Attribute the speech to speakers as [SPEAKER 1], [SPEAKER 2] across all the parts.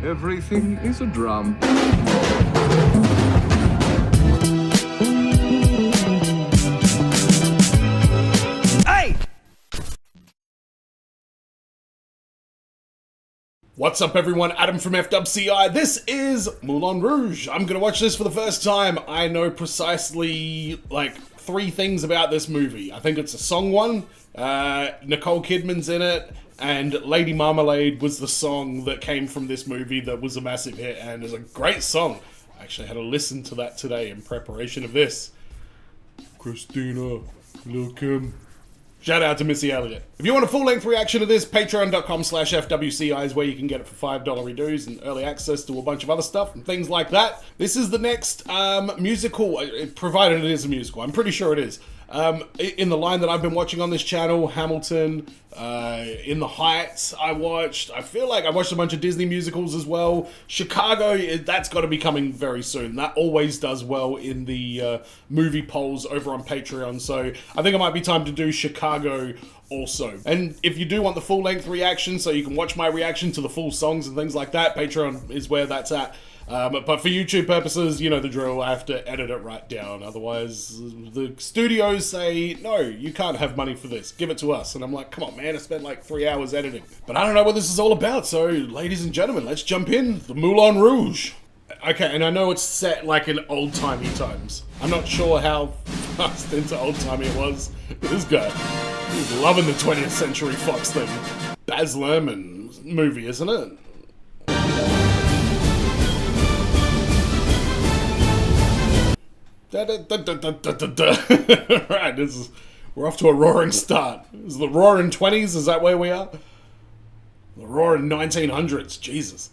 [SPEAKER 1] Everything is a drum.
[SPEAKER 2] Hey!
[SPEAKER 3] What's up everyone, Adam from FWCI. This is Moulin Rouge. I'm gonna watch this for the first time. I know precisely like 3 things about this movie. I think it's a song one, Nicole Kidman's in it, and Lady Marmalade was the song that came from this movie that was a massive hit and is a great song. I actually had to listen to that today in preparation of this. Christina, Lil' Kim. Shout out to Missy Elliott. If you want a full-length reaction to this, patreon.com/FWCI is where you can get it for $5 redos and early access to a bunch of other stuff and things like that. This is the next musical, provided it is a musical. I'm pretty sure it is. In the line that I've been watching on this channel, Hamilton, In the Heights, I feel like I watched a bunch of Disney musicals as well. Chicago, that's got to be coming very soon. That always does well in the movie polls over on Patreon, so I think it might be time to do Chicago also. And if you do want the full-length reaction, so you can watch my reaction to the full songs and things like that, Patreon is where that's at. But for YouTube purposes, you know the drill, I have to edit it right down. Otherwise, the studios say, no, you can't have money for this. Give it to us. And I'm like, come on, man, I spent like 3 hours editing. But I don't know what this is all about. So, ladies and gentlemen, let's jump in. The Moulin Rouge. Okay, and I know it's set like in old-timey times. I'm not sure how fast into old-timey it was. But this guy, he's loving the 20th Century Fox thing. Baz Luhrmann movie, isn't it? Right, we're off to a roaring start. Is the roaring 20s? Is that where we are? The roaring 1900s. Jesus.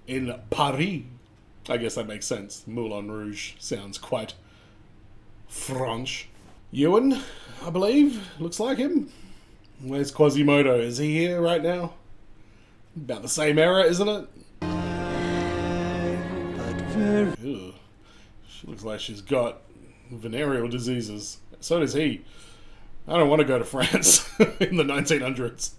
[SPEAKER 3] In Paris. I guess that makes sense. Moulin Rouge sounds quite French. Ewan, I believe. Looks like him. Where's Quasimodo? Is he here right now? About the same era, isn't it? Ew. She looks like she's got venereal diseases. So does he. I don't want to go to France in the 1900s.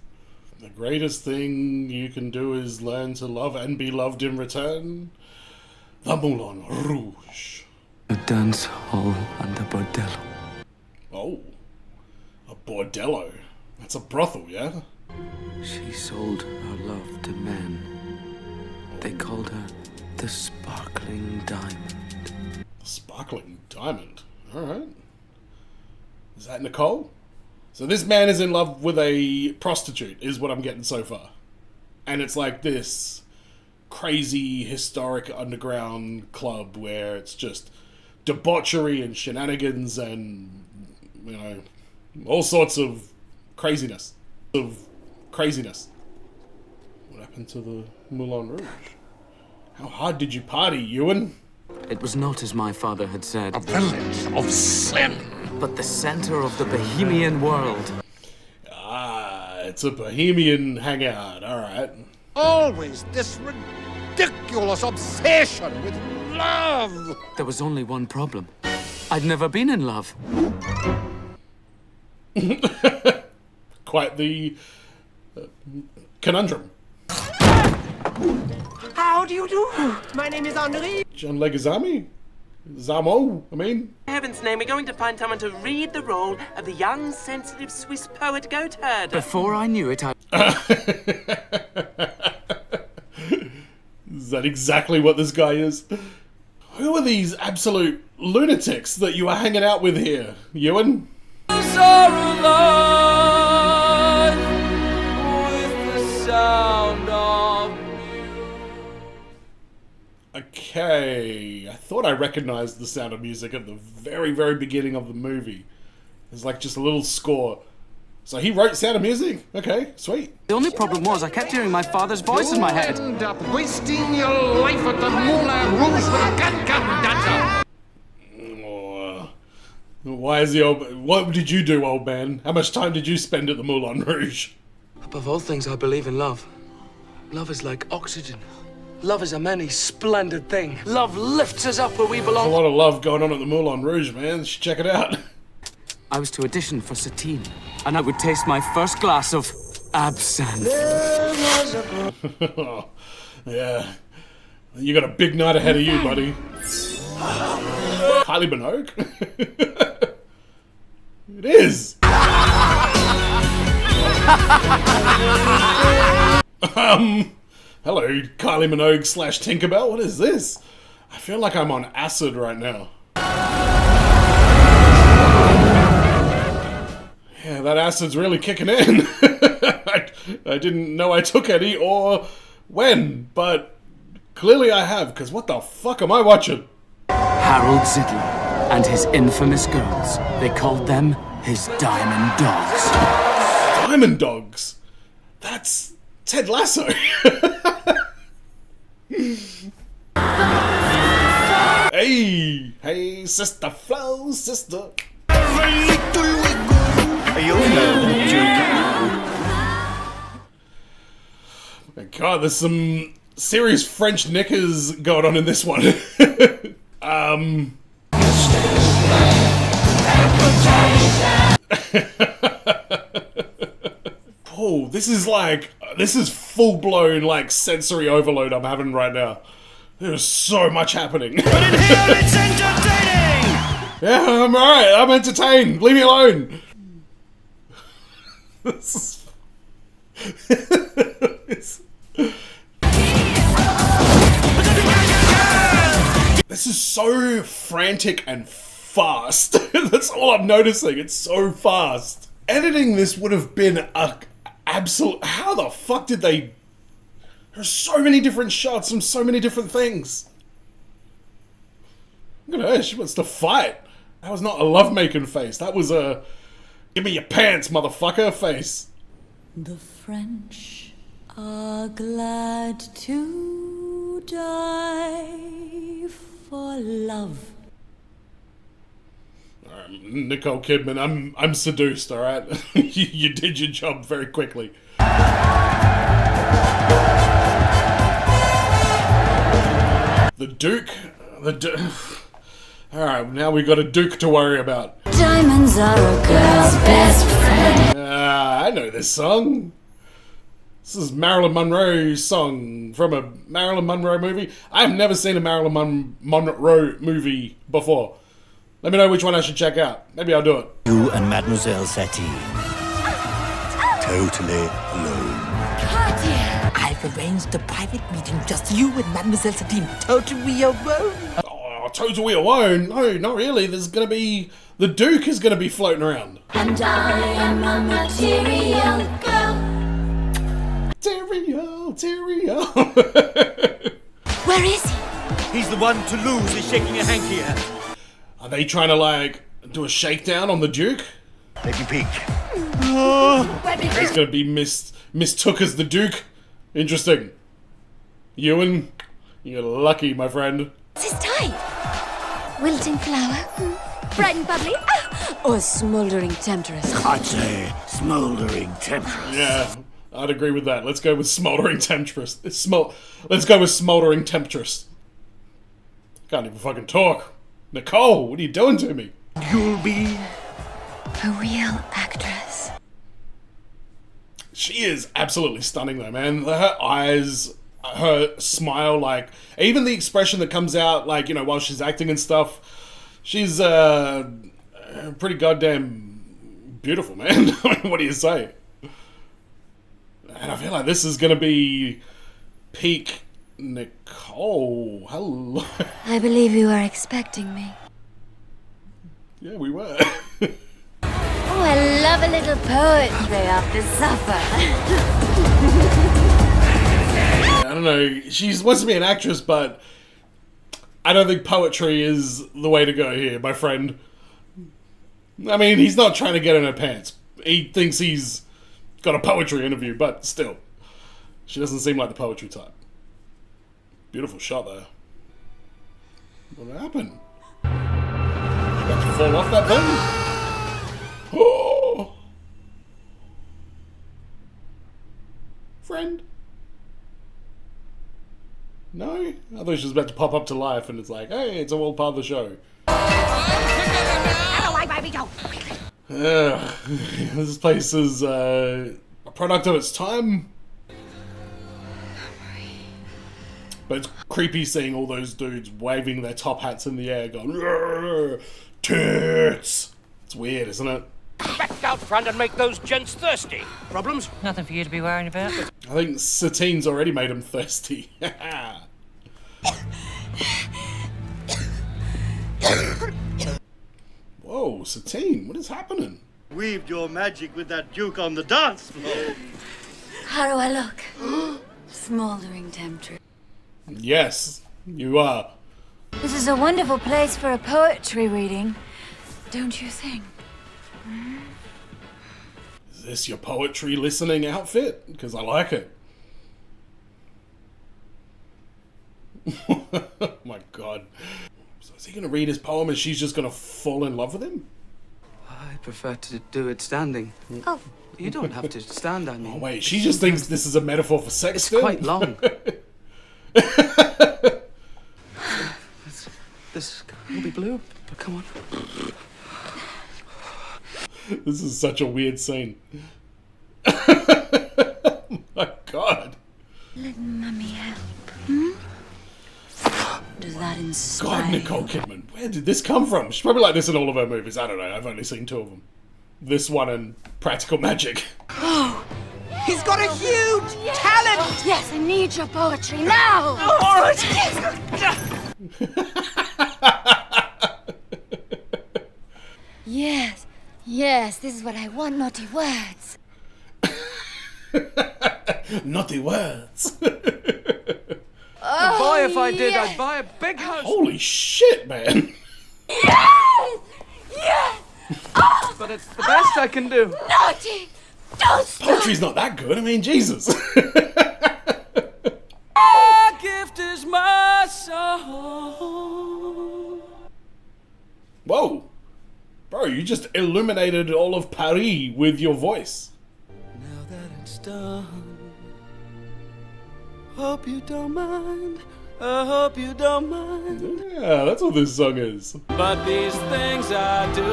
[SPEAKER 3] The greatest thing you can do is learn to love and be loved in return. The Moulin Rouge.
[SPEAKER 4] A dance hall and a bordello.
[SPEAKER 3] Oh. A bordello. That's a brothel, yeah?
[SPEAKER 4] She sold her love to men. They called her the Sparkling Diamond.
[SPEAKER 3] Sparkling Diamond. Alright. Is that Nicole? So this man is in love with a prostitute, is what I'm getting so far. And it's like this crazy, historic underground club where it's just debauchery and shenanigans and, you know, all sorts of craziness. What happened to the Moulin Rouge? How hard did you party, Ewan?
[SPEAKER 4] It was not as my father had said.
[SPEAKER 5] A village of sin.
[SPEAKER 4] But the center of the Bohemian world.
[SPEAKER 3] Ah, it's a Bohemian hangout, alright.
[SPEAKER 5] Always this ridiculous obsession with love.
[SPEAKER 4] There was only one problem. I'd never been in love.
[SPEAKER 3] Quite the conundrum.
[SPEAKER 2] How do you do? My name is Henri.
[SPEAKER 3] John Leguizamo? Zamo, I mean.
[SPEAKER 2] In heaven's name, we're going to find someone to read the role of the young, sensitive Swiss poet Goatherd.
[SPEAKER 4] Before I knew it,
[SPEAKER 3] Is that exactly what this guy is? Who are these absolute lunatics that you are hanging out with here, Ewan? Okay, I thought I recognized the sound of music at the very, very beginning of the movie. There's like just a little score. So he wrote Sound of Music? Okay, sweet.
[SPEAKER 4] The only problem was I kept hearing my father's voice in my head.
[SPEAKER 5] You end up wasting your life at the Moulin Rouge with a can-can dancer.
[SPEAKER 3] Oh, why is the old... What did you do, old man? How much time did you spend at the Moulin Rouge?
[SPEAKER 4] Above all things, I believe in love. Love is like oxygen. Love is a many splendid thing. Love lifts us up where we
[SPEAKER 3] There's a
[SPEAKER 4] belong.
[SPEAKER 3] lot of love going on at the Moulin Rouge, man. You should check it out.
[SPEAKER 4] I was to audition for Satine, and I would taste my first glass of absinthe.
[SPEAKER 3] Yeah. You got a big night ahead of you, buddy. Kylie Minogue? It is! Hello, Kylie Minogue / Tinkerbell. What is this? I feel like I'm on acid right now. Yeah, that acid's really kicking in. I didn't know I took any or when, but clearly I have, because what the fuck am I watching?
[SPEAKER 4] Harold Zidler and his infamous girls. They called them his Diamond Dogs.
[SPEAKER 3] Diamond Dogs? That's Ted Lasso. Hey, sister Flo, sister. God, there's some serious French knickers going on in this one. Oh, this is full-blown, like, sensory overload I'm having right now. There's so much happening. But in here, it's entertaining! Yeah, I'm alright, I'm entertained. Leave me alone. This is so frantic and fast. That's all I'm noticing. It's so fast. Editing this would have been a absolute... How the fuck did they... There's so many different shots from so many different things. Look at her, she wants to fight. That was not a lovemaking face. That was a... Give me your pants, motherfucker face.
[SPEAKER 6] The French are glad to die for love.
[SPEAKER 3] Nicole Kidman, I'm seduced, alright? You did your job very quickly. The Duke? Alright, now we got a Duke to worry about.
[SPEAKER 6] Diamonds are a girl's best friend.
[SPEAKER 3] I know this song. This is Marilyn Monroe's song from a Marilyn Monroe movie. I've never seen a Marilyn Monroe movie before. Let me know which one I should check out. Maybe I'll do it.
[SPEAKER 7] You and Mademoiselle Satine. Totally alone.
[SPEAKER 8] I've arranged a private meeting, just you and Mademoiselle Satine. Totally alone.
[SPEAKER 3] Oh, totally alone? No, not really. There's gonna be... The Duke is gonna be floating around.
[SPEAKER 6] And I am a material girl.
[SPEAKER 3] Material.
[SPEAKER 8] Where is he?
[SPEAKER 7] He's the one to lose. He's shaking a hanky at.
[SPEAKER 3] Are they trying to, like, do a shakedown on the Duke?
[SPEAKER 7] Let me peek.
[SPEAKER 3] He's gonna be mistook as the Duke. Interesting. Ewan, you're lucky, my friend.
[SPEAKER 6] What's his type? Wilting flower? Bright and bubbly? Or smouldering temptress?
[SPEAKER 7] I'd say smouldering temptress.
[SPEAKER 3] Yeah, I'd agree with that. Let's go with smoldering temptress. Let's go with smoldering temptress. Can't even fucking talk. Nicole, what are you doing to me?
[SPEAKER 7] You'll be
[SPEAKER 6] A real actress.
[SPEAKER 3] She is absolutely stunning though, man. Her eyes, her smile, like, even the expression that comes out, like, you know, while she's acting and stuff, she's, pretty goddamn beautiful, man. What do you say? And I feel like this is gonna be peak Nicole. Hello.
[SPEAKER 6] I believe you are expecting me.
[SPEAKER 3] Yeah, we were.
[SPEAKER 6] Oh, I love a little poetry after supper.
[SPEAKER 3] I don't know. She wants to be an actress, but I don't think poetry is the way to go here, my friend. I mean, he's not trying to get in her pants. He thinks he's got a poetry interview, but still. She doesn't seem like the poetry type. Beautiful shot there. What happened? About to fall off that thing? Oh! Friend? No? I thought she was about to pop up to life and it's like, hey, it's all part of the show. This place is product of its time. But it's creepy seeing all those dudes waving their top hats in the air going, "Rrr, tits." It's weird, isn't it?
[SPEAKER 9] Back out front and make those gents thirsty. Problems?
[SPEAKER 10] Nothing for you to be worrying about.
[SPEAKER 3] I think Satine's already made him thirsty. Whoa, Satine, what is happening?
[SPEAKER 7] Weaved your magic with that Duke on the dance floor.
[SPEAKER 6] How do I look? Smoldering temptress.
[SPEAKER 3] Yes, you are.
[SPEAKER 6] This is a wonderful place for a poetry reading, don't you think?
[SPEAKER 3] Is this your poetry listening outfit? Because I like it. Oh my god. So is he going to read his poem and she's just going to fall in love with him?
[SPEAKER 4] I prefer to do it standing.
[SPEAKER 6] Oh.
[SPEAKER 4] You don't have to stand, I mean.
[SPEAKER 3] Oh wait, she just thinks this is a metaphor for sex
[SPEAKER 4] It's
[SPEAKER 3] still?
[SPEAKER 4] quite long. This will be blue, but come on.
[SPEAKER 3] This is such a weird scene. Oh my god.
[SPEAKER 6] Let Mummy help. Does that inspire
[SPEAKER 3] God, Nicole Kidman. Where did this come from? She's probably like this in all of her movies. I don't know. I've only seen 2 of them. This one and Practical Magic.
[SPEAKER 8] Oh, he's got a huge talent!
[SPEAKER 6] Yes, I need your poetry now! Yes, yes, this is what I want, naughty words.
[SPEAKER 3] Naughty words.
[SPEAKER 4] Boy, if I did, I'd buy a big house.
[SPEAKER 3] Holy shit, man.
[SPEAKER 6] Yes! Yes! Oh,
[SPEAKER 4] But it's the best I can do.
[SPEAKER 6] naughty! Don't stop!
[SPEAKER 3] Poetry's not that good. I mean, Jesus.
[SPEAKER 4] My gift is my soul.
[SPEAKER 3] Whoa. Bro, you just illuminated all of Paris with your voice.
[SPEAKER 4] Now that it's done, hope you don't mind. I hope you don't mind.
[SPEAKER 3] Yeah, that's what this song is.
[SPEAKER 4] But these things I do,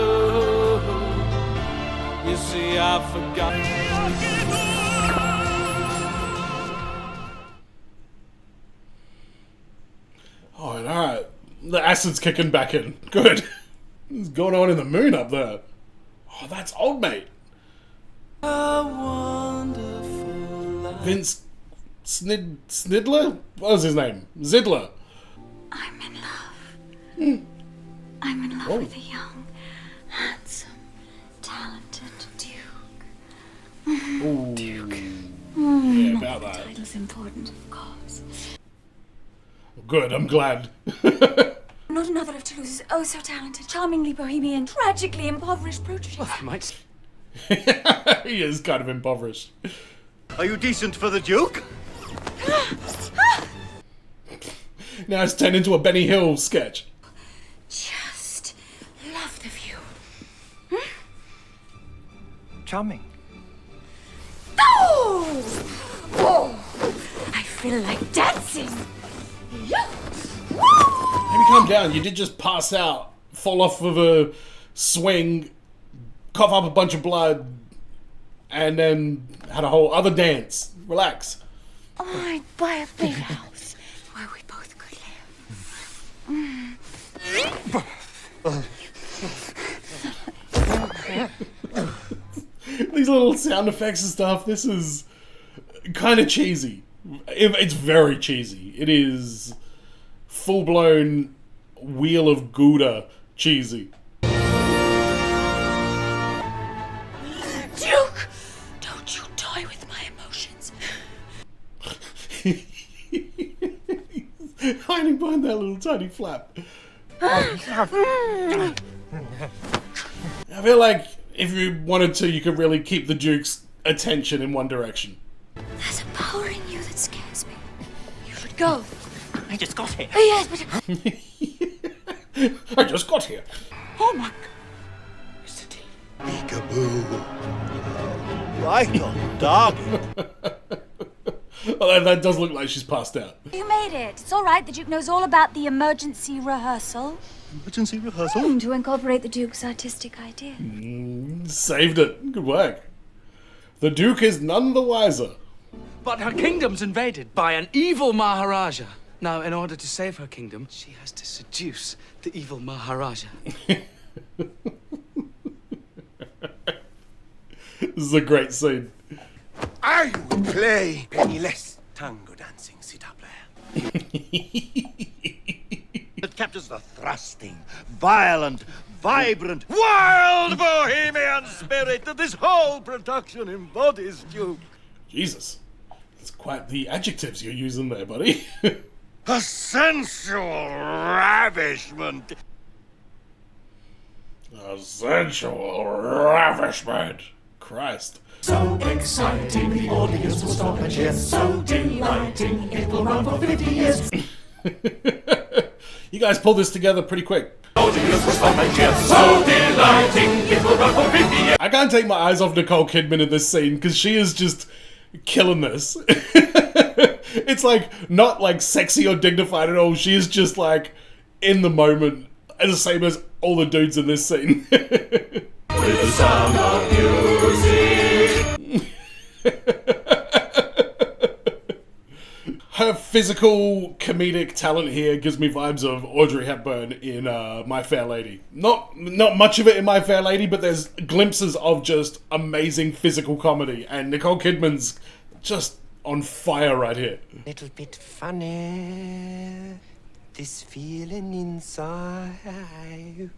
[SPEAKER 4] you see, I've forgotten.
[SPEAKER 3] Oh, alright. The acid's kicking back in. Good. What's going on in the moon up there? Oh, that's old mate.
[SPEAKER 4] A wonderful life.
[SPEAKER 3] Vince Snidler? What was his name? Zidler.
[SPEAKER 6] I'm in love. I'm in love with a young, handsome, talented Duke.
[SPEAKER 3] Ooh. Duke. Yeah, about
[SPEAKER 6] The
[SPEAKER 3] that.
[SPEAKER 6] title's important, of course.
[SPEAKER 3] Good, I'm glad.
[SPEAKER 6] Not another of Toulouse's oh so talented, charmingly bohemian, tragically impoverished proteges.
[SPEAKER 4] Might.
[SPEAKER 3] He is kind of impoverished.
[SPEAKER 7] Are you decent for the Duke?
[SPEAKER 3] Now it's turned into a Benny Hill sketch.
[SPEAKER 6] Just love the view.
[SPEAKER 10] Charming.
[SPEAKER 6] Oh! Oh! I feel like dancing.
[SPEAKER 3] Maybe calm down. You did just pass out, fall off of a swing, cough up a bunch of blood, and then had a whole other dance. Relax.
[SPEAKER 6] Oh, I'd buy a big house where we both could live.
[SPEAKER 3] These little sound effects and stuff, this is kind of cheesy. It's very cheesy. It is full-blown Wheel of Gouda cheesy.
[SPEAKER 6] Duke! Don't you toy with my emotions.
[SPEAKER 3] Hiding behind that little tiny flap. I feel like if you wanted to, you could really keep the Duke's attention in one direction.
[SPEAKER 6] There's a power in you that scares me. You should go.
[SPEAKER 10] I just got here.
[SPEAKER 6] Oh, yes, but...
[SPEAKER 3] I just got here.
[SPEAKER 6] Oh, my...
[SPEAKER 7] Peekaboo. Right on target.
[SPEAKER 3] Well, that does look like she's passed out.
[SPEAKER 6] You made it. It's all right. The Duke knows all about the emergency rehearsal.
[SPEAKER 7] Emergency rehearsal?
[SPEAKER 6] To incorporate the Duke's artistic idea.
[SPEAKER 3] Saved it. Good work. The Duke is none the wiser.
[SPEAKER 4] But her kingdom's invaded by an evil Maharaja. Now, in order to save her kingdom, she has to seduce the evil Maharaja.
[SPEAKER 3] This is a great scene.
[SPEAKER 11] I will play penniless tango dancing sitar player.
[SPEAKER 7] It captures the thrusting, violent, vibrant, wild bohemian spirit that this whole production embodies, Duke.
[SPEAKER 3] Jesus. That's quite the adjectives you're using there, buddy.
[SPEAKER 7] A sensual ravishment.
[SPEAKER 3] A sensual ravishment. Christ.
[SPEAKER 12] So exciting, the audience will stop and cheer. So delighting, it will run for 50 years.
[SPEAKER 3] You guys pulled this together pretty quick.
[SPEAKER 12] Audience will stop and cheer. So delighting, it will run for 50 years.
[SPEAKER 3] I can't take my eyes off Nicole Kidman in this scene because she is just killing this. It's like not like sexy or dignified at all. She is just like in the moment, and the same as all the dudes in this scene.
[SPEAKER 12] With the sound of music.
[SPEAKER 3] Her physical comedic talent here gives me vibes of Audrey Hepburn in My Fair Lady. Not much of it in My Fair Lady, but there's glimpses of just amazing physical comedy, and Nicole Kidman's just on fire right here.
[SPEAKER 11] Little bit funny, this feeling inside.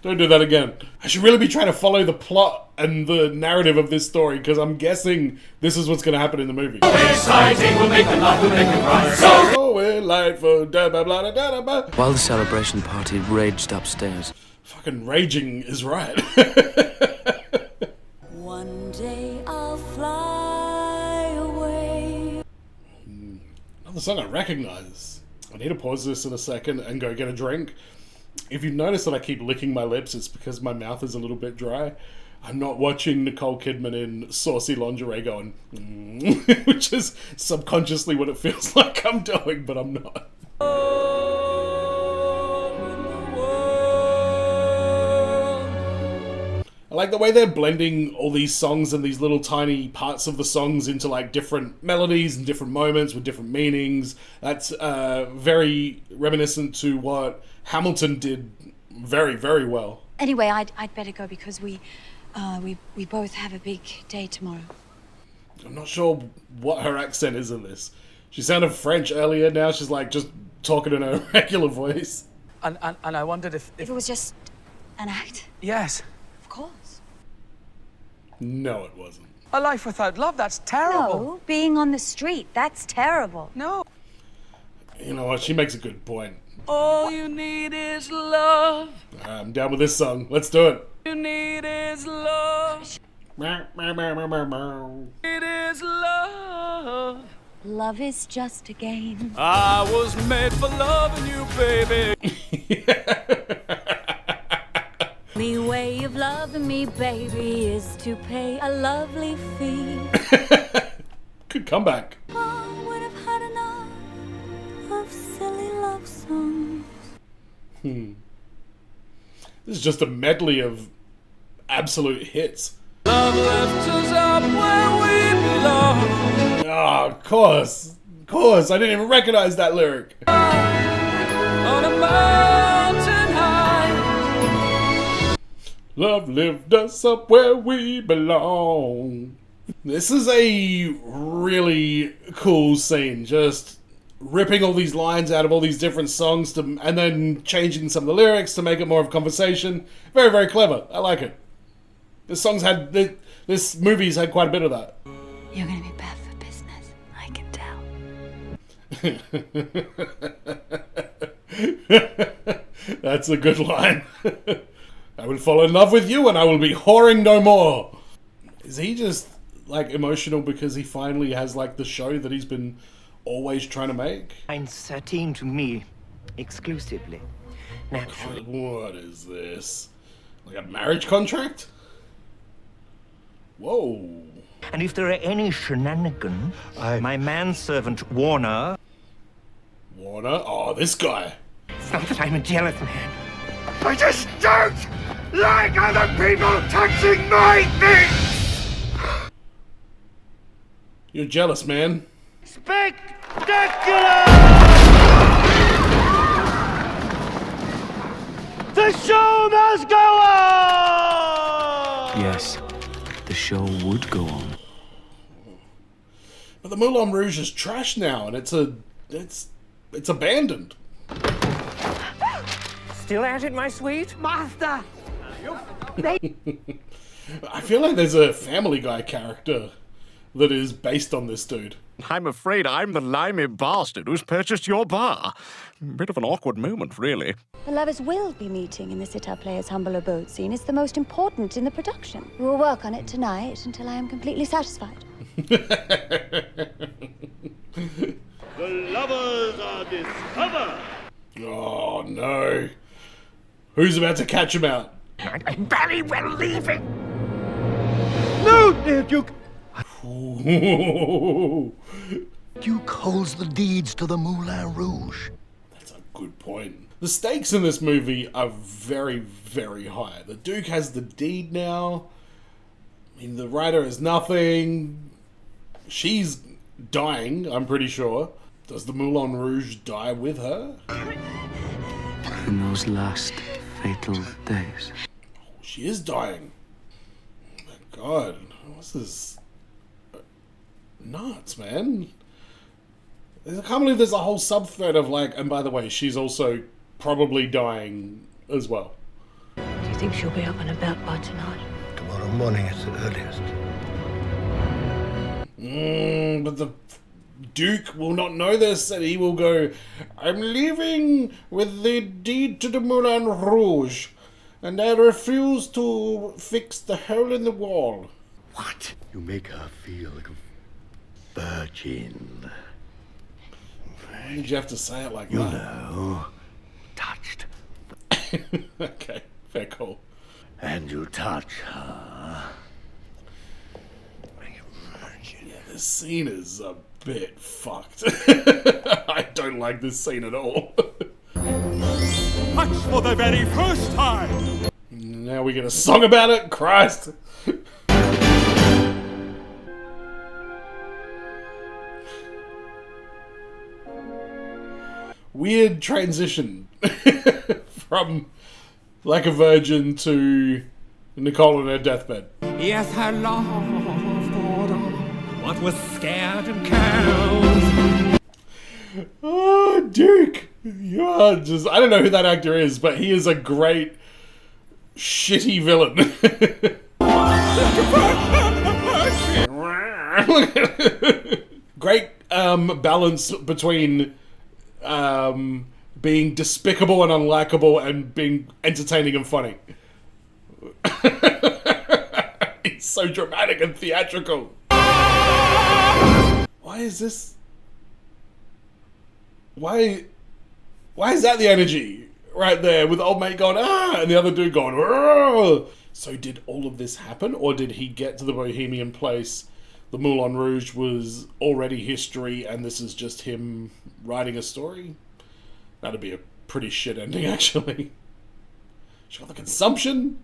[SPEAKER 3] Don't do that again. I should really be trying to follow the plot and the narrative of this story, because I'm guessing this is what's going to happen in the movie.
[SPEAKER 12] Exciting, we'll make them laugh, we'll make them cry. So
[SPEAKER 3] we're light for da blah blah da blah.
[SPEAKER 4] While the celebration party raged upstairs.
[SPEAKER 3] Fucking raging is right.
[SPEAKER 6] One day I'll fly away.
[SPEAKER 3] Another song I recognize. I need to pause this in a second and go get a drink. If you notice that I keep licking my lips, it's because my mouth is a little bit dry. I'm not watching Nicole Kidman in saucy lingerie going, which is subconsciously what it feels like I'm doing, but I'm not. I like the way they're blending all these songs and these little tiny parts of the songs into like different melodies and different moments with different meanings. That's very reminiscent to what Hamilton did very, very well.
[SPEAKER 6] Anyway, I'd better go because we both have a big day tomorrow.
[SPEAKER 3] I'm not sure what her accent is in this. She sounded French earlier, now she's like just talking in her regular voice.
[SPEAKER 4] And I wondered if
[SPEAKER 6] it was just an act.
[SPEAKER 4] Yes.
[SPEAKER 6] Of course.
[SPEAKER 3] No, it wasn't.
[SPEAKER 4] A life without love, that's terrible.
[SPEAKER 6] No, being on the street, that's terrible.
[SPEAKER 4] No.
[SPEAKER 3] You know what, she makes a good point.
[SPEAKER 4] All you need is love.
[SPEAKER 3] I'm down with this song. Let's do it.
[SPEAKER 4] You need is love. It is love.
[SPEAKER 6] Love is just a game.
[SPEAKER 4] I was made for loving you, baby.
[SPEAKER 6] The way of loving me, baby, is to pay a lovely fee.
[SPEAKER 3] Good comeback.
[SPEAKER 6] I would have had enough of silly love songs.
[SPEAKER 3] This is just a medley of absolute hits.
[SPEAKER 4] Love left us up where we belong.
[SPEAKER 3] Oh, of course. Of course. I didn't even recognize that lyric.
[SPEAKER 4] On a mountain high.
[SPEAKER 3] Love lifted us up where we belong. This is a really cool scene. Just ripping all these lines out of all these different songs and then changing some of the lyrics to make it more of a conversation. Very, very clever. I like it. This movie's had quite a bit of that.
[SPEAKER 6] You're gonna be bad for business, I can tell.
[SPEAKER 3] That's a good line. I will fall in love with you and I will be whoring no more. Is he just like emotional because he finally has like the show that he's been always trying to make?
[SPEAKER 10] Line 13 to me, exclusively. Naturally.
[SPEAKER 3] What is this? Like a marriage contract? Whoa.
[SPEAKER 10] And if there are any shenanigans, my manservant Warner...
[SPEAKER 3] Warner? Oh, this guy.
[SPEAKER 10] It's not that I'm a jealous man.
[SPEAKER 11] I just don't like other people touching my things!
[SPEAKER 3] You're jealous, man.
[SPEAKER 7] Spectacular! The show must go on!
[SPEAKER 4] Yes, the show would go on.
[SPEAKER 3] But the Moulin Rouge is trash now, and it's abandoned.
[SPEAKER 9] Still at it, my sweet?
[SPEAKER 2] Master!
[SPEAKER 3] I feel like there's a Family Guy character that is based on this dude.
[SPEAKER 5] I'm afraid I'm the limey bastard who's purchased your bar. Bit of an awkward moment, really.
[SPEAKER 6] The lovers will be meeting in the sitar player's humble abode scene. It's the most important in the production. We will work on it tonight until I am completely satisfied.
[SPEAKER 7] The lovers are discovered!
[SPEAKER 3] Oh no. Who's about to catch him out?
[SPEAKER 9] I'm very well leaving.
[SPEAKER 7] No, dear Duke!
[SPEAKER 11] Duke holds the deeds to the Moulin Rouge.
[SPEAKER 3] That's a good point. The stakes in this movie are very, very high. The Duke has the deed now. I mean, the writer has nothing. She's dying, I'm pretty sure. Does the Moulin Rouge die with her?
[SPEAKER 4] In those last fatal days.
[SPEAKER 3] She is dying. Oh my god. What's this? Nuts, man. I can't believe there's a whole subthread of like, and by the way, she's also probably dying as well.
[SPEAKER 6] Do you think she'll be up and about by tonight?
[SPEAKER 11] Tomorrow morning at the earliest.
[SPEAKER 3] But the Duke will not know this, and he will go, I'm leaving with the deed to the Moulin Rouge, and I refuse to fix the hole in the wall.
[SPEAKER 7] What? You make her feel like a virgin.
[SPEAKER 3] Why did you have to say it like
[SPEAKER 7] You
[SPEAKER 3] that?
[SPEAKER 7] know, touched.
[SPEAKER 3] Okay, fair call.
[SPEAKER 7] And you touch her.
[SPEAKER 3] Yeah, this scene is a bit fucked. I don't like this scene at all.
[SPEAKER 5] Touch for the very first time!
[SPEAKER 3] Now we get a song about it? Christ! Weird transition from like a virgin to Nicole on her deathbed.
[SPEAKER 12] Yes, I loved what was scared and cows.
[SPEAKER 3] Oh, Duke! You're just... I don't know who that actor is, but he is a great shitty villain. Great balance between being despicable and unlikable and being entertaining and funny. It's so dramatic and theatrical. Why is this? Why is that the energy right there with old mate going ah and the other dude going Argh! So did all of this happen, or did he get to the Bohemian place? The Moulin Rouge was already history, and this is just him writing a story? That'd be a pretty shit ending, actually. She got the consumption?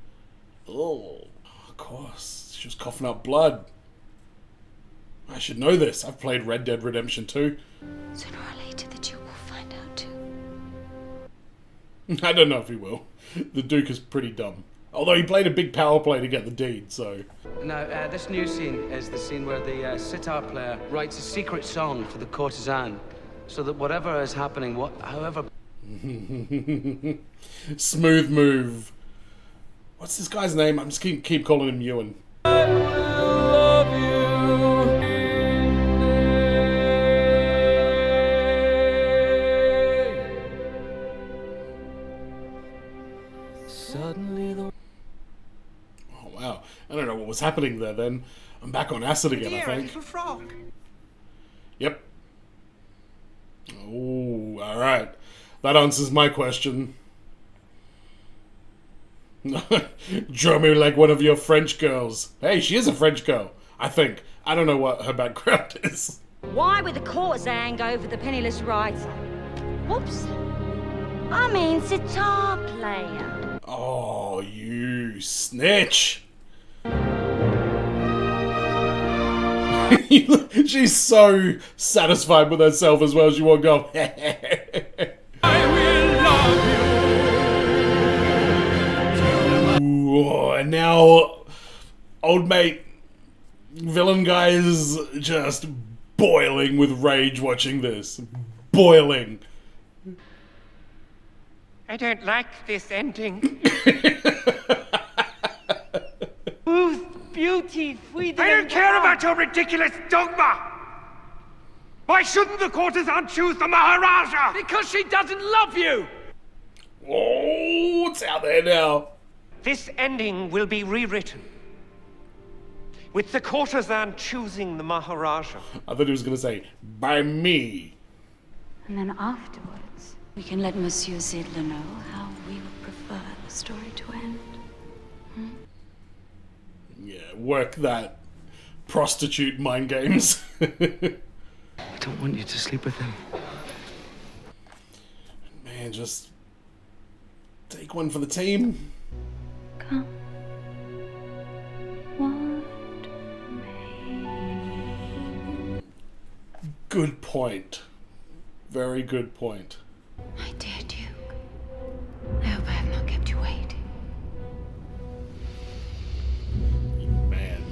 [SPEAKER 3] Oh, of course. She was coughing up blood. I should know this. I've played Red Dead Redemption 2.
[SPEAKER 6] Sooner or later, the Duke will find out too.
[SPEAKER 3] I don't know if he will. The Duke is pretty dumb. Although he played a big power play to get the deed, so...
[SPEAKER 4] Now, this new scene is the scene where the sitar player writes a secret song for the courtesan, so that whatever is happening, however...
[SPEAKER 3] Smooth move. What's this guy's name? I'm just keep calling him Ewan. Oh wow, I don't know what was happening there then. I'm back on acid again, I think.
[SPEAKER 2] Little frog.
[SPEAKER 3] Yep. Oh, alright. That answers my question. Draw me like one of your French girls. Hey, she is a French girl, I think. I don't know what her background is.
[SPEAKER 6] Why would the courtesan go for the penniless writer? Whoops. I mean, sitar player.
[SPEAKER 3] Oh, you You snitch! She's so satisfied with herself as well. She won't go. I will love you. Ooh, and now, old mate, villain guy is just boiling with rage watching this. Boiling.
[SPEAKER 9] I don't like this ending.
[SPEAKER 2] Whose beauty we
[SPEAKER 9] I don't care about your ridiculous dogma! Why shouldn't the courtesan choose the Maharaja?
[SPEAKER 4] Because she doesn't love you!
[SPEAKER 3] Oh, it's out there now.
[SPEAKER 9] This ending will be rewritten. With the courtesan choosing the Maharaja.
[SPEAKER 3] I thought he was going to say, by me.
[SPEAKER 6] And then afterwards, we can let Monsieur Zidler know how we would prefer the story to end.
[SPEAKER 3] Yeah, work that prostitute mind games.
[SPEAKER 4] I don't want you to sleep with him.
[SPEAKER 3] Man, just take one for the team.
[SPEAKER 6] Come.
[SPEAKER 3] Good point. Very good point.
[SPEAKER 6] My dear Duke, I hope I have not kept you waiting.
[SPEAKER 3] Man,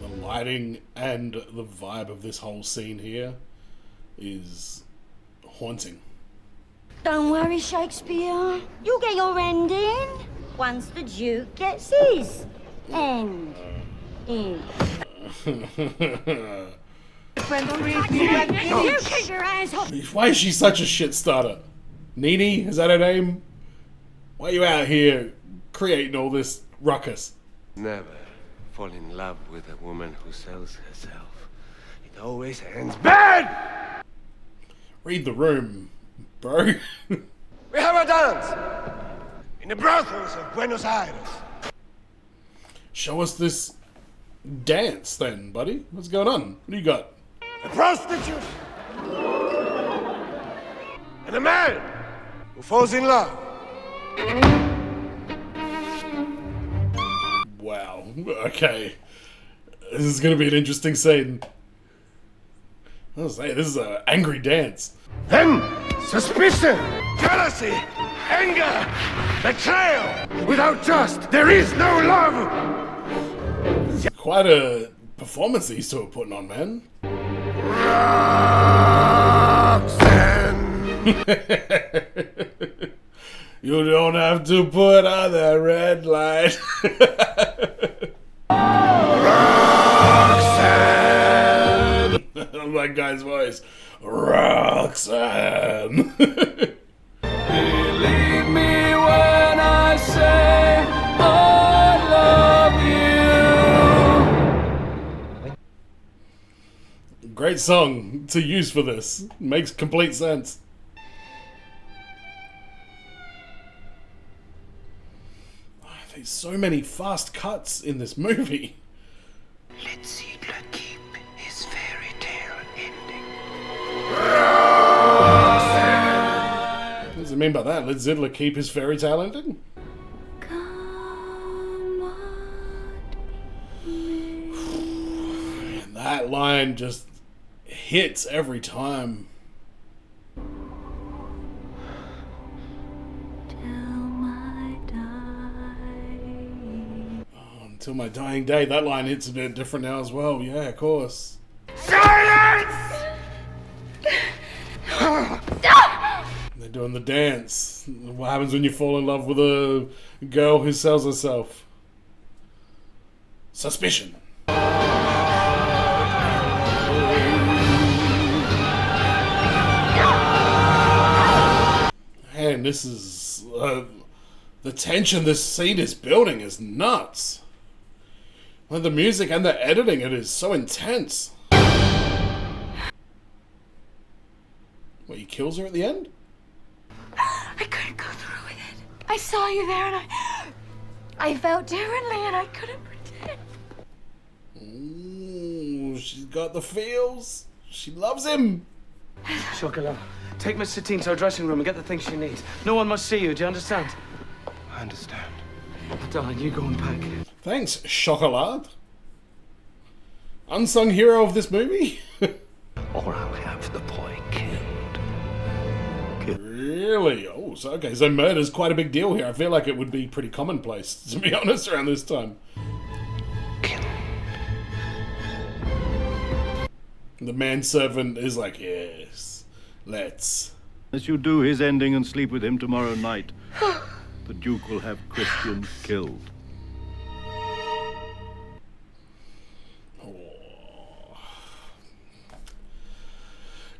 [SPEAKER 3] the lighting and the vibe of this whole scene here is haunting.
[SPEAKER 13] Don't worry, Shakespeare. You'll get your ending once the Duke gets his end in. You keep your hands off.
[SPEAKER 3] Why is she such a shit starter? Nene, is that her name? Why are you out here creating all this ruckus?
[SPEAKER 11] Never fall in love with a woman who sells herself. It always ends bad!
[SPEAKER 3] Read the room, bro.
[SPEAKER 11] We have a dance! In the brothels of Buenos Aires.
[SPEAKER 3] Show us this dance then, buddy. What's going on? What do you got?
[SPEAKER 11] A prostitute! And a man who falls in love.
[SPEAKER 3] Wow. Okay. This is going to be an interesting scene. I was saying, this is an angry dance.
[SPEAKER 11] Then, suspicion, jealousy, anger, betrayal. Without trust, there is no love.
[SPEAKER 3] Quite a performance these two are putting on, man. You don't have to put on the red light. Roxanne! I love that guy's voice. Roxanne! Believe me when I say I love you. Great song to use for this. Makes complete sense. There's so many fast cuts in this movie.
[SPEAKER 9] Let Zidler keep his fairy tale ending.
[SPEAKER 3] What does it mean by that? Let Zidler keep his fairy tale ending? And that line just hits every time. Till my dying day. That line hits a bit different now as well. Yeah, of course.
[SPEAKER 11] Silence!
[SPEAKER 3] They're doing the dance. What happens when you fall in love with a girl who sells herself? Suspicion. Man, this is... the tension this scene is building is nuts. Well, the music and the editing, it is so intense. What, he kills her at the end?
[SPEAKER 6] I couldn't go through with it. I saw you there and I felt differently and I couldn't pretend.
[SPEAKER 3] Ooh, she's got the feels. She loves him.
[SPEAKER 4] Chocolat, take Miss Satine to her dressing room and get the things she needs. No one must see you, do you understand?
[SPEAKER 11] I understand.
[SPEAKER 4] Darling, you go and pack.
[SPEAKER 3] Thanks, Chocolat. Unsung hero of this movie?
[SPEAKER 10] Or I'll have the boy killed.
[SPEAKER 3] Really? Oh, so okay, so murder's quite a big deal here. I feel like it would be pretty commonplace, to be honest, around this time. The manservant is like, yes, let's.
[SPEAKER 7] As you do his ending and sleep with him tomorrow night, the Duke will have Christian killed.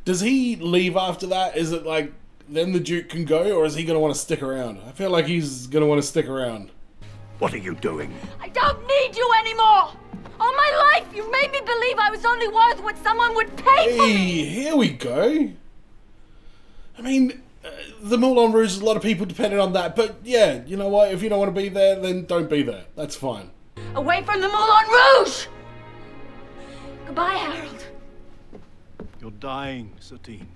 [SPEAKER 3] Does he leave after that? Is it like, then the Duke can go, or is he going to want to stick around? I feel like he's going to want to stick around.
[SPEAKER 7] What are you doing?
[SPEAKER 13] I don't need you anymore! All my life, you've made me believe I was only worth what someone would pay for me!
[SPEAKER 3] Here we go. I mean, the Moulin Rouge, a lot of people depended on that, but yeah, you know what? If you don't want to be there, then don't be there. That's fine.
[SPEAKER 13] Away from the Moulin Rouge! Goodbye, Harold.
[SPEAKER 7] You're dying, Satine.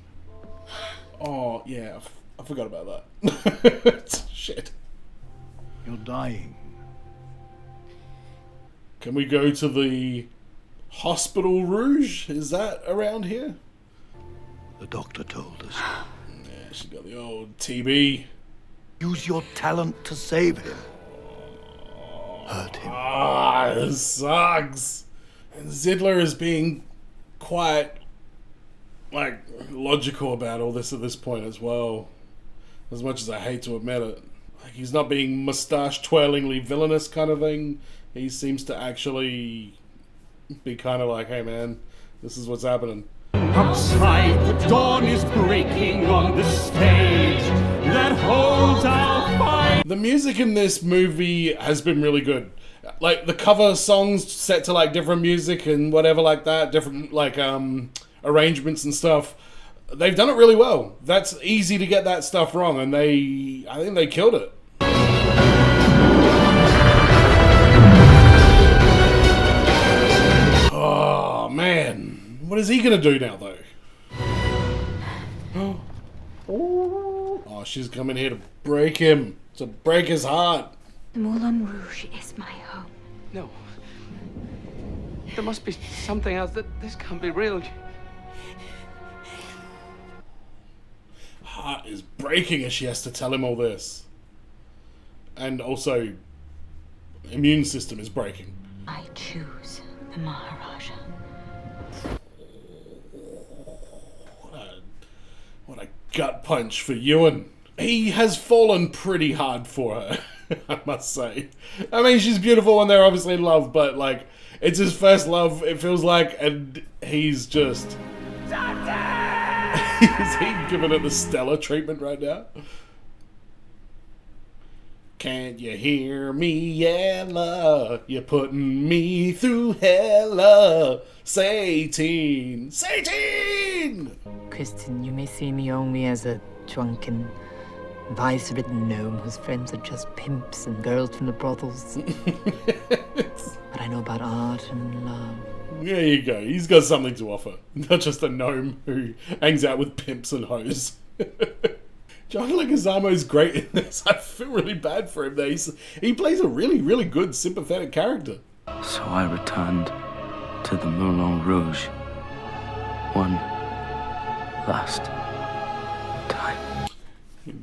[SPEAKER 3] Oh, yeah, I forgot about that. Shit.
[SPEAKER 7] You're dying.
[SPEAKER 3] Can we go to the Hospital Rouge? Is that around here?
[SPEAKER 7] The doctor told us.
[SPEAKER 3] Yeah, she got the old TB.
[SPEAKER 7] Use your talent to save him. Hurt him.
[SPEAKER 3] Ah, this sucks. And Zidler is being quite, like, logical about all this at this point as well. As much as I hate to admit it. Like, he's not being mustache-twirlingly villainous kind of thing. He seems to actually be kind of like, hey man, this is what's happening.
[SPEAKER 12] Outside, the dawn is breaking on the stage that holds our fight.
[SPEAKER 3] The music in this movie has been really good. Like, the cover songs set to, like, different music and whatever like that, different, like, arrangements and stuff. They've done it really well. That's easy to get that stuff wrong, and I think they killed it. Oh, man. What is he gonna do now, though? Oh, she's coming here to break him. To break his heart.
[SPEAKER 13] The Moulin Rouge is my home.
[SPEAKER 4] No. There must be something else. This can't be real.
[SPEAKER 3] Heart is breaking as she has to tell him all this. And also, immune system is breaking.
[SPEAKER 13] I choose the Maharaja.
[SPEAKER 3] What a gut punch for Ewan. He has fallen pretty hard for her, I must say. I mean, she's beautiful and they're obviously in love, but like, it's his first love, it feels like, and he's just... Is he giving it the Stella treatment right now? Can't you hear me yella? You're putting me through hella. Satine! Satine!
[SPEAKER 8] Kristen, you may see me only as a drunken, vice-ridden gnome whose friends are just pimps and girls from the brothels. But I know about art and love.
[SPEAKER 3] There you go. He's got something to offer. Not just a gnome who hangs out with pimps and hoes. John Leguizamo's great in this. I feel really bad for him there. He plays a really, really good, sympathetic character.
[SPEAKER 4] So I returned to the Moulin Rouge. One last time.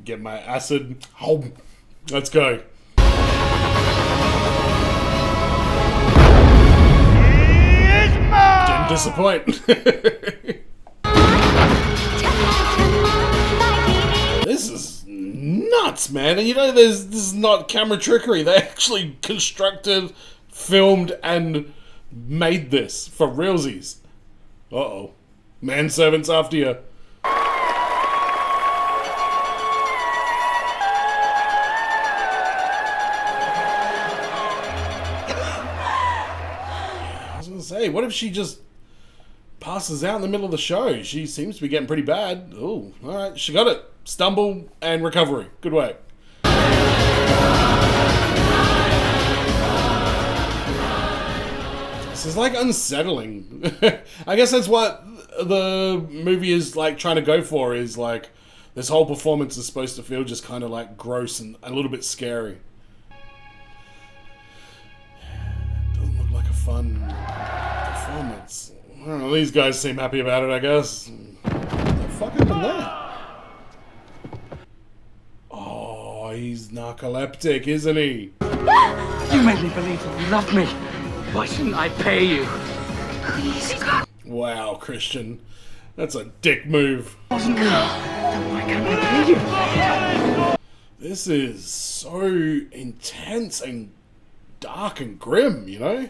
[SPEAKER 3] Get my acid. Oh, let's go. Didn't disappoint. This is nuts, man. And you know, this is not camera trickery. They actually constructed, filmed, and made this for realsies. Uh-oh. Manservant's after you. I was gonna say, what if she just passes out in the middle of the show? She seems to be getting pretty bad. Oh, alright, she got it. Stumble and recovery. Good work. This is like unsettling. I guess that's what the movie is like trying to go for, is like this whole performance is supposed to feel just kind of like gross and a little bit scary. fun performance. Well, these guys seem happy about it, I guess. What the fuck happened there? Oh, he's narcoleptic, isn't he?
[SPEAKER 4] You made me believe that you loved me. Why shouldn't I pay you?
[SPEAKER 3] Wow, Christian. That's a dick move.
[SPEAKER 4] Wasn't me. Why can't I pay you?
[SPEAKER 3] This is so intense and dark and grim, you know?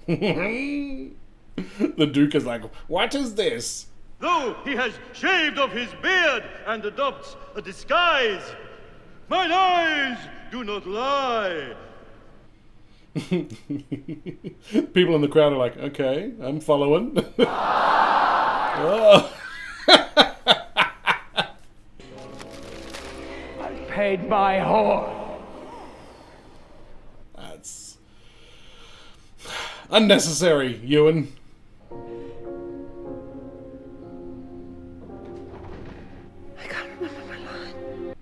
[SPEAKER 3] The Duke is like, what is this?
[SPEAKER 7] Though he has shaved off his beard and adopts a disguise, mine eyes do not lie.
[SPEAKER 3] People in the crowd are like, okay, I'm following. Oh.
[SPEAKER 4] I paid my whore.
[SPEAKER 3] That's unnecessary, Ewan.
[SPEAKER 2] I can't remember my line.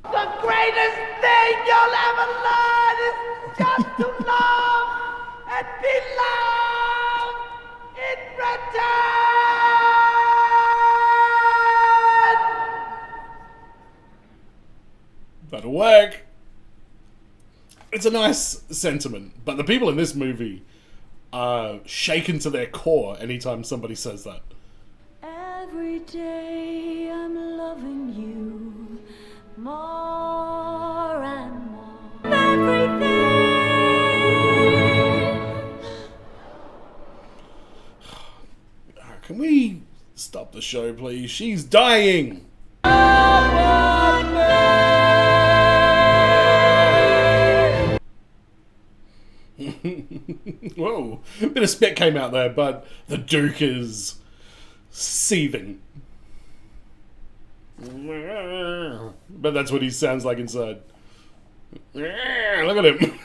[SPEAKER 14] The greatest thing you'll ever learn is just to love and be loved in return!
[SPEAKER 3] That'll work. It's a nice sentiment, but the people in this movie are shaken to their core anytime somebody says that.
[SPEAKER 14] Every day I'm loving you more and more. Everything.
[SPEAKER 3] Can we stop the show, please? She's dying. Whoa, a bit of spit came out there, but the Duke is seething. But that's what he sounds like inside. Look at him.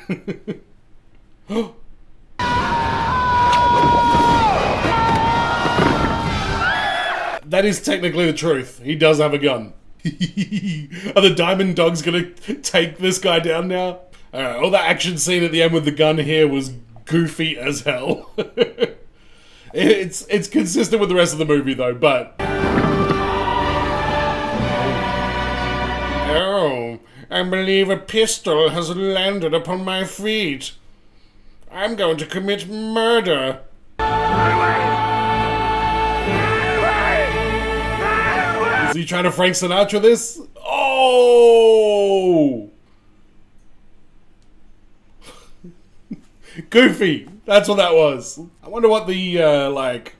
[SPEAKER 3] That is technically the truth. He does have a gun. Are the Diamond Dogs gonna take this guy down now? All that action scene at the end with the gun here was goofy as hell. It's consistent with the rest of the movie though, but... Oh, I believe a pistol has landed upon my feet. I'm going to commit murder. Is he trying to Frank Sinatra this? Oh! Goofy! That's what that was. I wonder what the, like,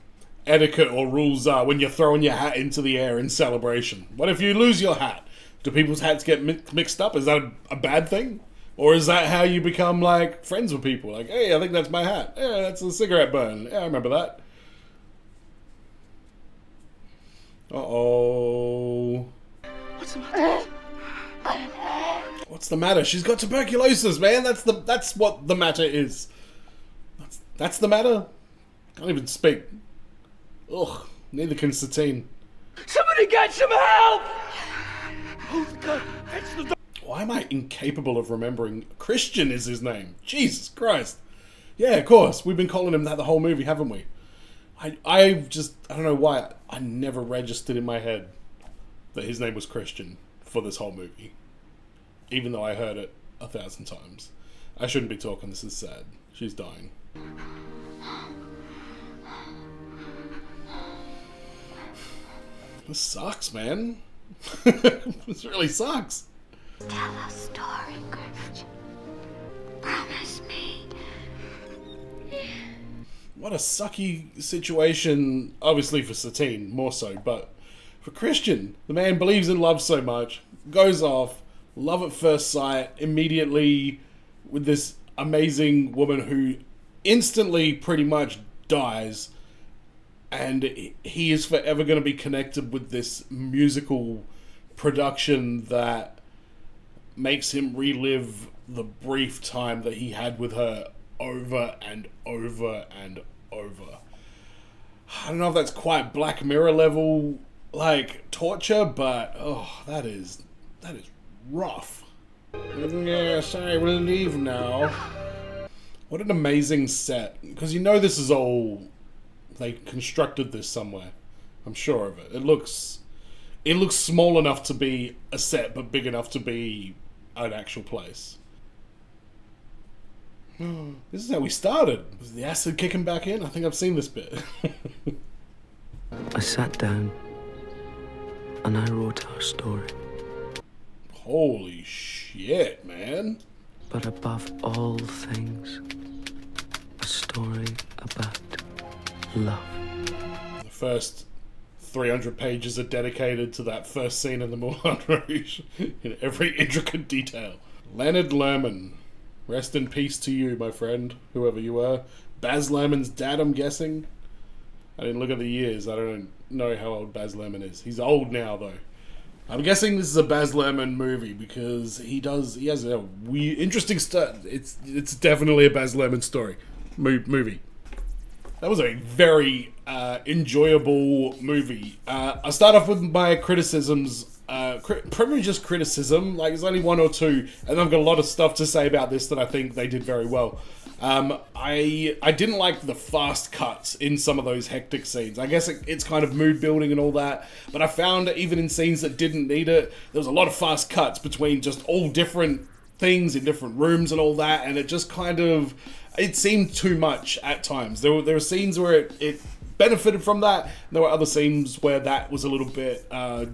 [SPEAKER 3] etiquette or rules are when you're throwing your hat into the air in celebration. What if you lose your hat? Do people's hats get mixed up? Is that a bad thing? Or is that how you become, like, friends with people? Like, hey, I think that's my hat. Yeah, that's a cigarette burn. Yeah, I remember that. Uh-oh.
[SPEAKER 2] What's the matter?
[SPEAKER 3] What's the matter? She's got tuberculosis, man. That's what the matter is. That's the matter? Can't even speak. Ugh, neither can Satine.
[SPEAKER 14] Somebody get some help! Oh God, fetch the...
[SPEAKER 3] Why am I incapable of remembering? Christian is his name. Jesus Christ. Yeah, of course. We've been calling him that the whole movie, haven't we? I don't know why. I never registered in my head that his name was Christian for this whole movie. Even though I heard it 1,000 times. I shouldn't be talking. This is sad. She's dying. This sucks, man. This really sucks.
[SPEAKER 13] Tell a story, Christian. Promise me.
[SPEAKER 3] What a sucky situation, obviously for Satine, more so, but for Christian, the man believes in love so much, goes off, love at first sight, immediately with this amazing woman who instantly pretty much dies, and he is forever going to be connected with this musical production that makes him relive the brief time that he had with her over and over and over. I don't know if that's quite Black Mirror level like torture, but oh, that is rough. Yes, I will leave now. What an amazing set, because you know this is all, they constructed this somewhere. I'm sure of it. It looks small enough to be a set, but big enough to be an actual place. This is how we started. Was the acid kicking back in? I think I've seen this bit.
[SPEAKER 15] I sat down and I wrote our story.
[SPEAKER 3] Holy shit, man.
[SPEAKER 15] But above all things, a story about love.
[SPEAKER 3] The first 300 pages are dedicated to that first scene in the Moulin Rouge in every intricate detail. Leonard Lerman. Rest in peace to you, my friend, whoever you are. Baz Luhrmann's dad, I'm guessing. I didn't look at the years. I don't know how old Baz Luhrmann is. He's old now, though. I'm guessing this is a Baz Luhrmann movie because he has a weird, interesting stuff. It's definitely a Baz Luhrmann story. Movie. That was a very enjoyable movie. I'll start off with my criticisms. Probably just criticism. Like, there's only one or two, and I've got a lot of stuff to say about this that I think they did very well. I didn't like the fast cuts in some of those hectic scenes. I guess it's kind of mood building and all that, but I found even in scenes that didn't need it, there was a lot of fast cuts between just all different things in different rooms and all that, and it just kind of, it seemed too much at times. There were scenes where it benefited from that, and there were other scenes where that was a little bit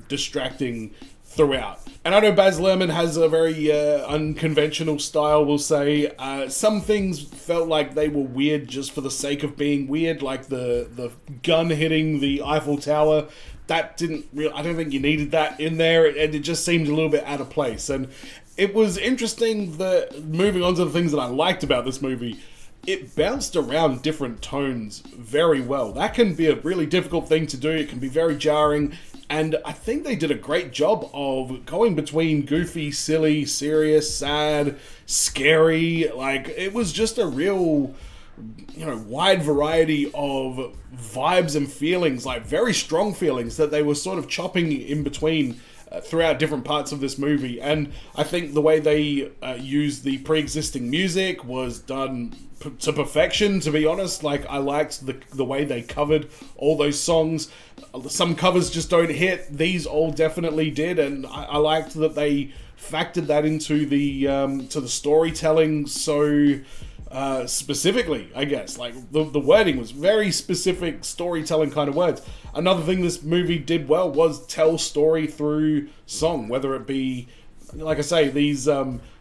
[SPEAKER 3] distracting throughout. And I know Baz Luhrmann has a very unconventional style, we'll say. Some things felt like they were weird just for the sake of being weird, like the gun hitting the Eiffel Tower. That didn't really, I don't think you needed that in there, and it just seemed a little bit out of place. And it was interesting that, moving on to the things that I liked about this movie, it bounced around different tones very well. That can be a really difficult thing to do. It can be very jarring. And I think they did a great job of going between goofy, silly, serious, sad, scary. Like, it was just a real, wide variety of vibes and feelings, like very strong feelings that they were sort of chopping in between throughout different parts of this movie. And I think the way they used the pre-existing music was done to perfection, to be honest. Like, I liked the way they covered all those songs. Some covers just don't hit. These all definitely did, and I liked that they factored that into the to the storytelling so specifically, I guess. Like, the wording was very specific storytelling kind of words. Another thing this movie did well was tell story through song, whether it be, like I say, these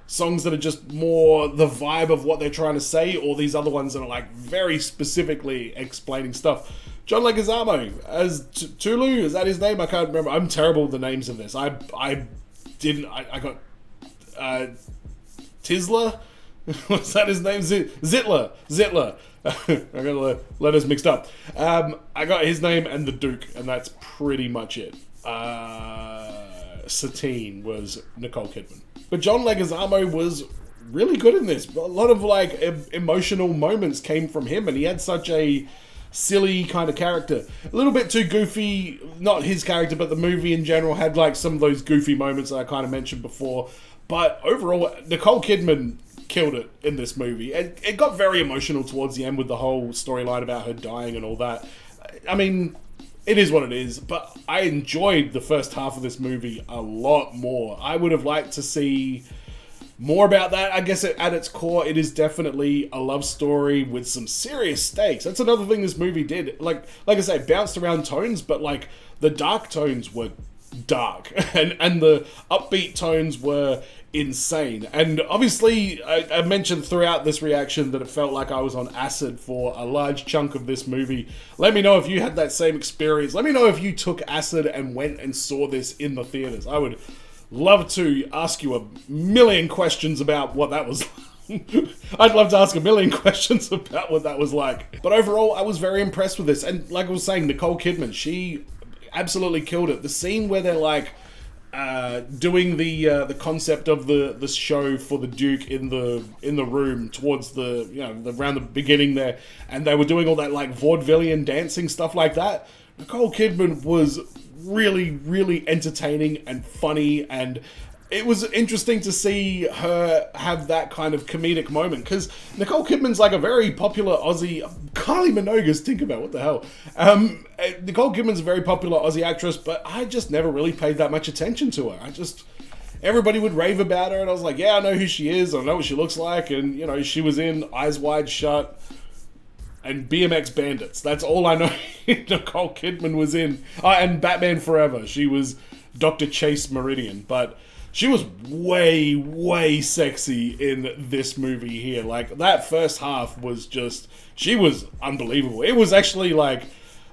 [SPEAKER 3] songs that are just more the vibe of what they're trying to say, or these other ones that are like very specifically explaining stuff. John Leguizamo as Tulu, is that his name? I can't remember. I'm terrible with the names of this. I got Tisler? What's that his name? Zitler. I got the letters mixed up. I got his name and the Duke, and that's pretty much it. Satine was Nicole Kidman. But John Leguizamo was really good in this. A lot of like emotional moments came from him, and he had such a silly kind of character. A little bit too goofy, not his character, but the movie in general had like some of those goofy moments that I kind of mentioned before. But overall, Nicole Kidman killed it in this movie. It got very emotional towards the end with the whole storyline about her dying and all that. I mean, it is what it is, but I enjoyed the first half of this movie a lot more. I would have liked to see more about that. I guess at its core, it is definitely a love story with some serious stakes. That's another thing this movie did. Like I say, bounced around tones, but like the dark tones were dark, and the upbeat tones were insane. And obviously, I mentioned throughout this reaction that it felt like I was on acid for a large chunk of this movie. Let me know if you had that same experience. Let me know if you took acid and went and saw this in the theaters. I would love to ask you a million questions about what that was like. I'd love to ask a million questions about what that was like. But overall, I was very impressed with this. And like I was saying, Nicole Kidman, she absolutely killed it. The scene where they're like doing the concept of the show for the Duke in the room towards the around the beginning there, and they were doing all that like vaudevillian dancing stuff like that. Nicole Kidman was really, really entertaining and funny, and it was interesting to see her have that kind of comedic moment, because Nicole Kidman's like a very popular Aussie... Kylie Minogue's Tinkerbell, what the hell? Nicole Kidman's a very popular Aussie actress, but I just never really paid that much attention to her. Everybody would rave about her, and I was like, yeah, I know who she is, I know what she looks like, and, you know, she was in Eyes Wide Shut and BMX Bandits. That's all I know Nicole Kidman was in. And Batman Forever. She was Dr. Chase Meridian, but... she was way, way sexy in this movie here. Like, that first half was just... she was unbelievable. It was actually like...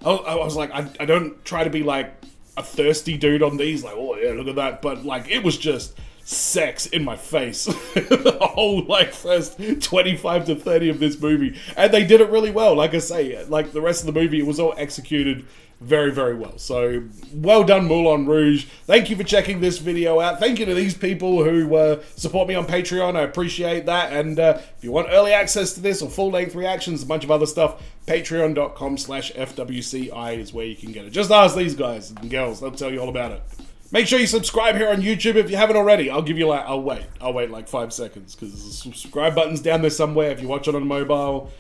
[SPEAKER 3] I was like, I don't try to be like a thirsty dude on these. Like, oh yeah, look at that. But like, it was just sex in my face. The whole like first 25 to 30 of this movie. And they did it really well. Like I say, like the rest of the movie, it was all executed very, very well. So, well done, Moulin Rouge. Thank you for checking this video out. Thank you to these people who support me on Patreon. I appreciate that. And if you want early access to this or full-length reactions, a bunch of other stuff, patreon.com/FWCI is where you can get it. Just ask these guys and girls. They'll tell you all about it. Make sure you subscribe here on YouTube if you haven't already. I'll give you like, I'll wait like 5 seconds, because the subscribe button's down there somewhere if you watch it on mobile.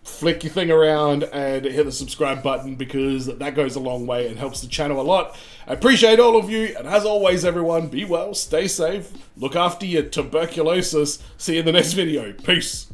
[SPEAKER 3] Flick your thing around and hit the subscribe button, because that goes a long way and helps the channel a lot. I appreciate all of you, and as always, everyone, be well, stay safe, look after your tuberculosis. See you in the next video. Peace.